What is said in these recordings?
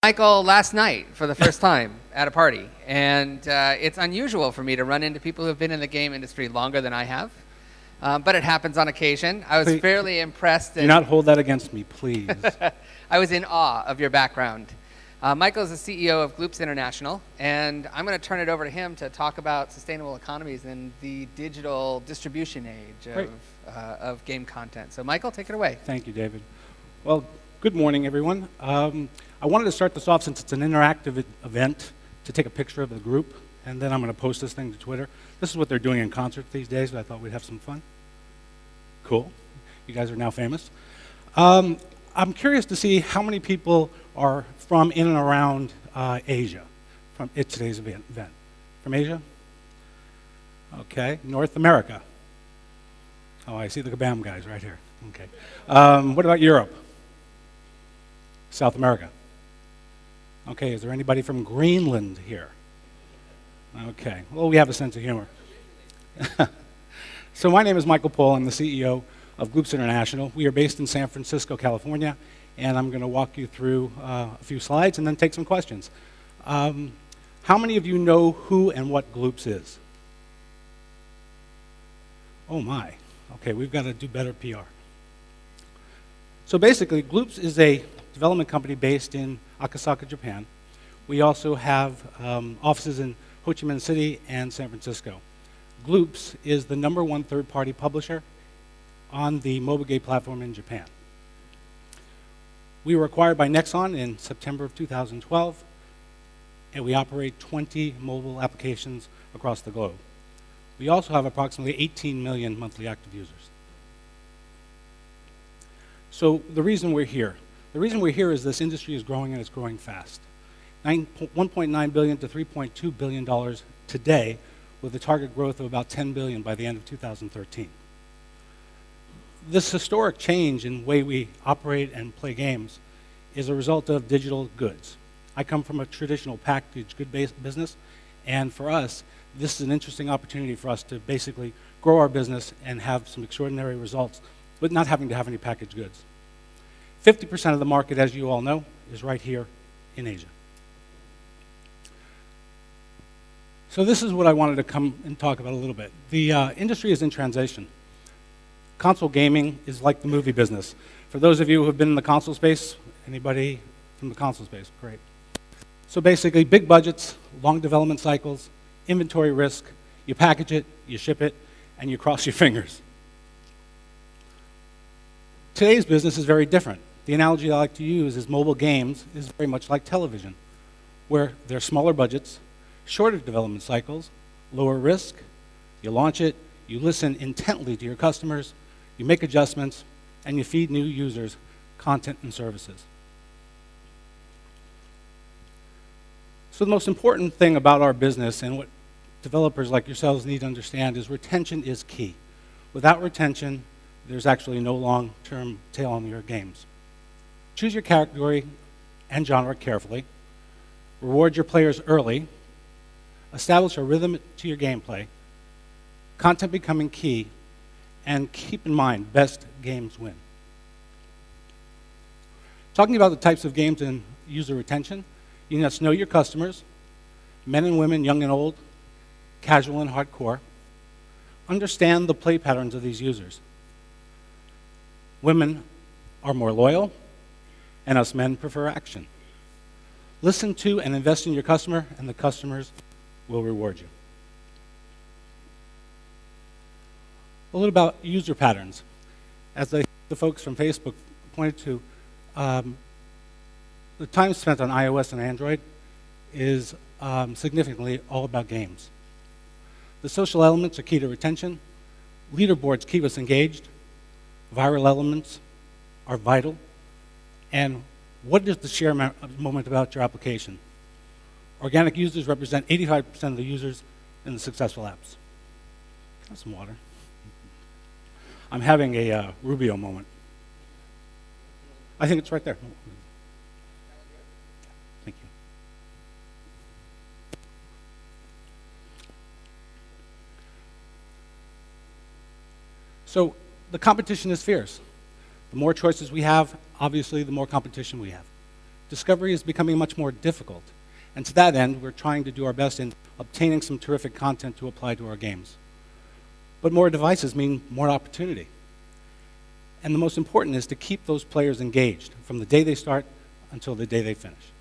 Michael last night for the first time at a party, and it's unusual for me to run into people who have been in the game industry longer than I have, but it happens on occasion. I was Please, fairly impressed. Do not hold that against me, please. I was in awe of your background. Michael is the CEO of Gleps International, and I'm going to turn it over to him to talk about sustainable economies in the digital distribution age of game content. So Michael, take it away. Thank you, David. Well, good morning, everyone. I wanted to start this off since it's an interactive event to take a picture of the group, and then I'm going to post this thing to Twitter. This is what they're doing in concert these days, but I thought we'd have some fun. Cool. You guys are now famous. I'm curious to see how many people are from in and around Asia at today's event. From Asia? Okay. North America? Oh, I see the Kabam guys right here. Okay. What about Europe? South America? Okay, is there anybody from Greenland here? Okay, well, we have a sense of humor. So my name is Michael Pohl. I'm the CEO of Gleps International. We are based in San Francisco, California, and I'm going to walk you through a few slides and then take some questions. How many of you know who and what Gleps is? Oh my, okay, we've got to do better PR. So basically, Gleps is a development company based in Akasaka, Japan. We also have offices in Ho Chi Minh City and San Francisco. Gleps is the #1 third-party publisher on the mobile game platform in Japan. We were acquired by Nexon in September of 2012, and we operate 20 mobile applications across the globe. We also have approximately 18 million monthly active users. So the reason we're here is this industry is growing, and it's growing fast. $1.9 billion to $3.2 billion today, with a target growth of about $10 billion by the end of 2013. This historic change in the way we operate and play games is a result of digital goods. I come from a traditional packaged good business, and for us, this is an interesting opportunity for us to basically grow our business and have some extraordinary results, but not having to have any packaged goods. 50% of the market, as you all know, is right here in Asia. So this is what I wanted to come and talk about a little bit. The industry is in transition. Console gaming is like the movie business. For those of you who have been in the console space, anybody from the console space? Great. So basically, big budgets, long development cycles, inventory risk, you package it, you ship it, and you cross your fingers. Today's business is very different. The analogy I like to use is mobile games is very much like television, where there are smaller budgets, shorter development cycles, lower risk, you launch it, you listen intently to your customers, you make adjustments, and you feed new users content and services. So the most important thing about our business and what developers like yourselves need to understand is retention is key. Without retention, there's actually no long-term tail on your games. Choose your category and genre carefully, reward your players early, establish a rhythm to your gameplay, content becoming key, and keep in mind, best games win. Talking about the types of games and user retention, you must know your customers, men and women, young and old, casual and hardcore. Understand the play patterns of these users. Women are more loyal, and us men prefer action. Listen to and invest in your customer, and the customers will reward you. A little about user patterns. As the folks from Facebook pointed to, the time spent on iOS and Android is significantly all about games. The social elements are key to retention. Leaderboards keep us engaged. Viral elements are vital. And what is the share moment about your application? Organic users represent 85% of the users in the successful apps. Have some water. I'm having a Rubio moment. I think it's right there. Thank you. So the competition is fierce. The more choices we have, obviously, the more competition we have. discovery is becoming much more difficult. And to that end, we're trying to do our best in obtaining some terrific content to apply to our games. But more devices mean more opportunity. And the most important is to keep those players engaged from the day they start until the day they finish.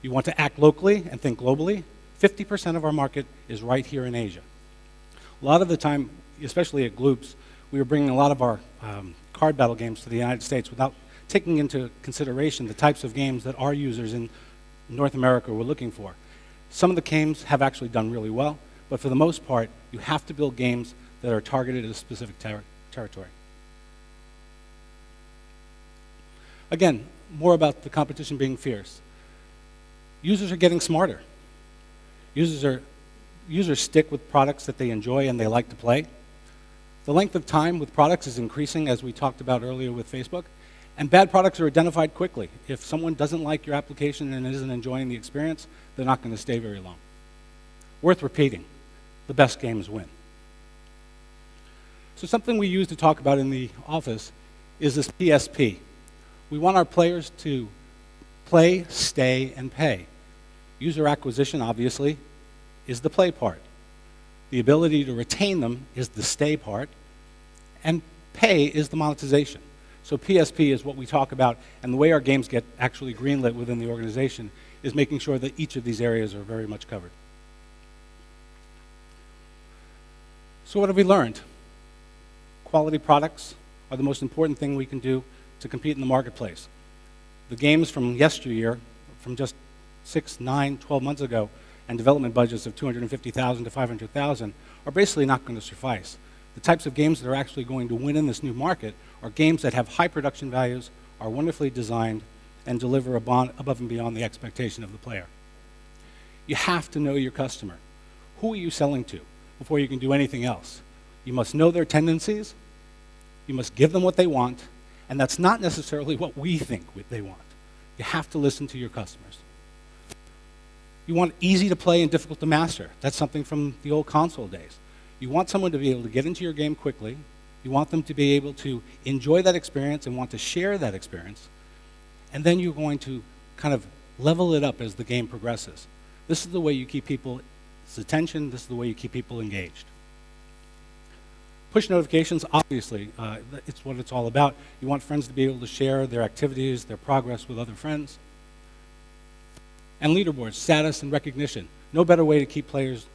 You want to act locally and think globally. 50% of our market is right here in Asia. A lot of the time, especially at Gloops, we were bringing a lot of our card battle games to the United States without taking into consideration the types of games that our users in North America were looking for. Some of the games have actually done really well, but for the most part, you have to build games that are targeted at a specific territory. Again, more about the competition being fierce. Users are getting smarter. Users stick with products that they enjoy and they like to play. The length of time with products is increasing, as we talked about earlier with Facebook, and bad products are identified quickly. If someone doesn't like your application and isn't enjoying the experience, they're not going to stay very long. Worth repeating, the best games win. So something we use to talk about in the office is this PSP. We want our players to play, stay, and pay. User acquisition, obviously, is the play part. The ability to retain them is the stay part, and pay is the monetization. So PSP is what we talk about, and the way our games get actually greenlit within the organization is making sure that each of these areas are very much covered. So what have we learned? Quality products are the most important thing we can do to compete in the marketplace. The games from yesteryear, from just 6, 9, 12 months ago, and development budgets of $250,000 to $500,000 are basically not going to suffice. The types of games that are actually going to win in this new market are games that have high production values, are wonderfully designed, and deliver above and beyond the expectation of the player. You have to know your customer. Who are you selling to before you can do anything else? You must know their tendencies, you must give them what they want, and that's not necessarily what we think they want. You have to listen to your customers. You want easy to play and difficult to master. That's something from the old console days. You want someone to be able to get into your game quickly. You want them to be able to enjoy that experience and want to share that experience. And then you're going to kind of level it up as the game progresses. This is the way you keep people's attention. This is the way you keep people engaged. Push notifications, obviously, it's what it's all about. You want friends to be able to share their activities, their progress with other friends. And leaderboards, status and recognition. No better way to keep players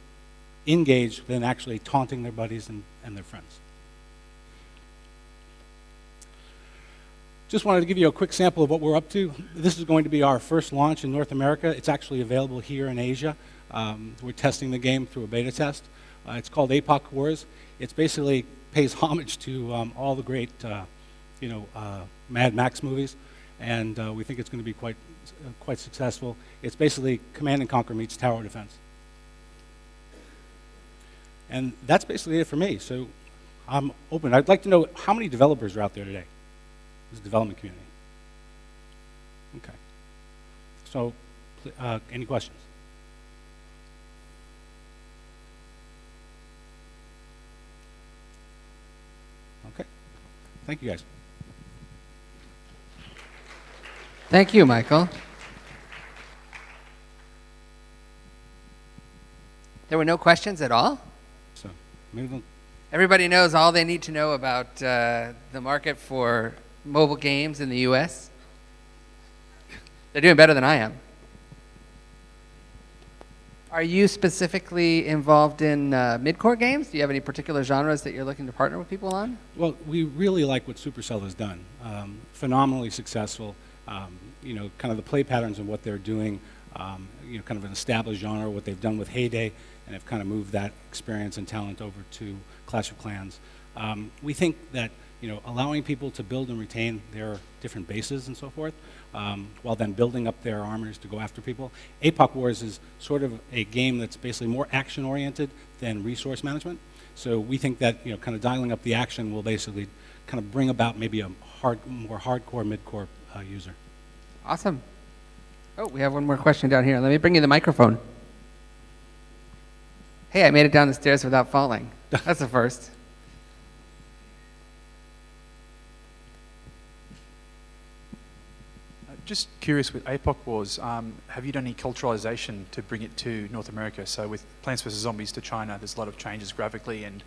engaged than actually taunting their buddies and their friends. Just wanted to give you a quick sample of what we're up to. This is going to be our first launch in North America. It's actually available here in Asia. We're testing the game through a beta test. It's called Epoch Wars. It basically pays homage to all the great Mad Max movies, and we think it's going to be quite successful. It's basically Command and Conquer meets Tower Defense. And that's basically it for me. So I'm open. I'd like to know how many developers are out there today, this development community. Okay. So any questions? Okay. Thank you, guys. Thank you, Michael. There were no questions at all? So maybe Everybody knows all they need to know about the market for mobile games in the US? They're doing better than I am. Are you specifically involved in mid-core games? Do you have any particular genres that you're looking to partner with people on? Well, we really like what Supercell has done. Phenomenally successful. Kind of the play patterns of what they're doing, kind of an established genre, what they've done with Heyday, and have kind of moved that experience and talent over to Clash of Clans. We think that allowing people to build and retain their different bases and so forth, while then building up their armors to go after people. Epoch Wars is sort of a game that's basically more action-oriented than resource management. So we think that kind of dialing up the action will basically kind of bring about maybe a more hardcore, mid-core user. Awesome. Oh, we have one more question down here. Let me bring you the microphone. Hey, I made it down the stairs without falling. That's the first. just curious with APOC Wars, have you done any culturalization to bring it to North America? So with Plants vs. Zombies to China, there's a lot of changes graphically and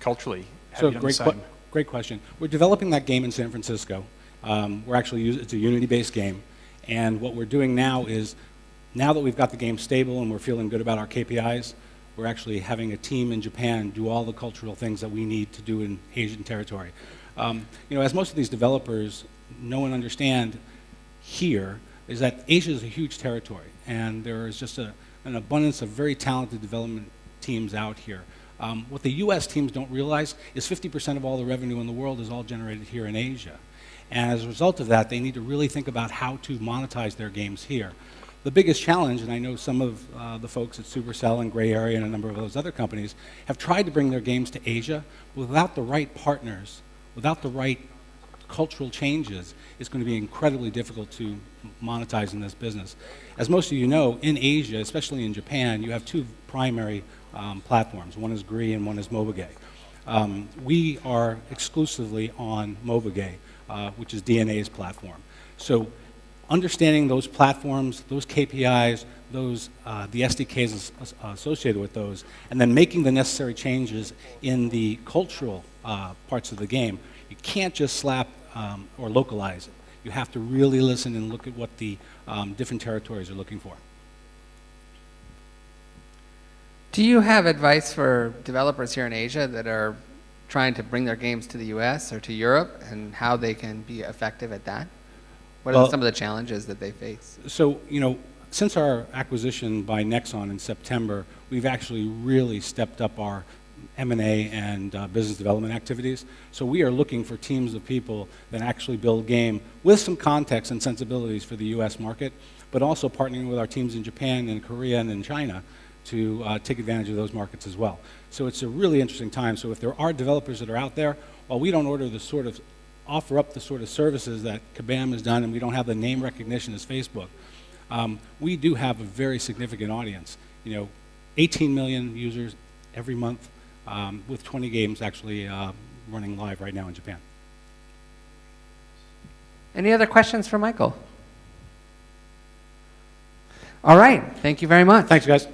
culturally. Have you done the same? Great question. We're developing that game in San Francisco. It's a Unity-based game. And what we're doing now is, now that we've got the game stable and we're feeling good about our KPIs, we're actually having a team in Japan do all the cultural things that we need to do in Asian territory. As most of these developers know and understand here, is that Asia is a huge territory, and there is just an abundance of very talented development teams out here. What the US teams don't realize is 50% of all the revenue in the world is all generated here in Asia. And as a result of that, they need to really think about how to monetize their games here. The biggest challenge, and I know some of the folks at Supercell and Gray Area and a number of those other companies have tried to bring their games to Asia without the right partners, without the right cultural changes. It's going to be incredibly difficult to monetize in this business. As most of you know, in Asia, especially in Japan, you have two primary platforms. One is GRI and one is Mobage. We are exclusively on Mobage, which is DNA's platform. So understanding those platforms, those KPIs, the SDKs associated with those, and then making the necessary changes in the cultural parts of the game. You can't just slap or localize it. You have to really listen and look at what the different territories are looking for. Do you have advice for developers here in Asia that are trying to bring their games to the US or to Europe, and how they can be effective at that? What are some of the challenges that they face? So, since our acquisition by Nexon in September, we've actually really stepped up our M&A and business development activities. So we are looking for teams of people that actually build game with some context and sensibilities for the US market, but also partnering with our teams in Japan and Korea and in China to take advantage of those markets as well. So it's a really interesting time. So if there are developers that are out there, while we don't offer up the sort of services that Kabam has done, and we don't have the name recognition as Facebook, we do have a very significant audience. 18 million users every month, with 20 games actually running live right now in Japan. Any other questions for Michael? All right, thank you very much. Thanks, guys.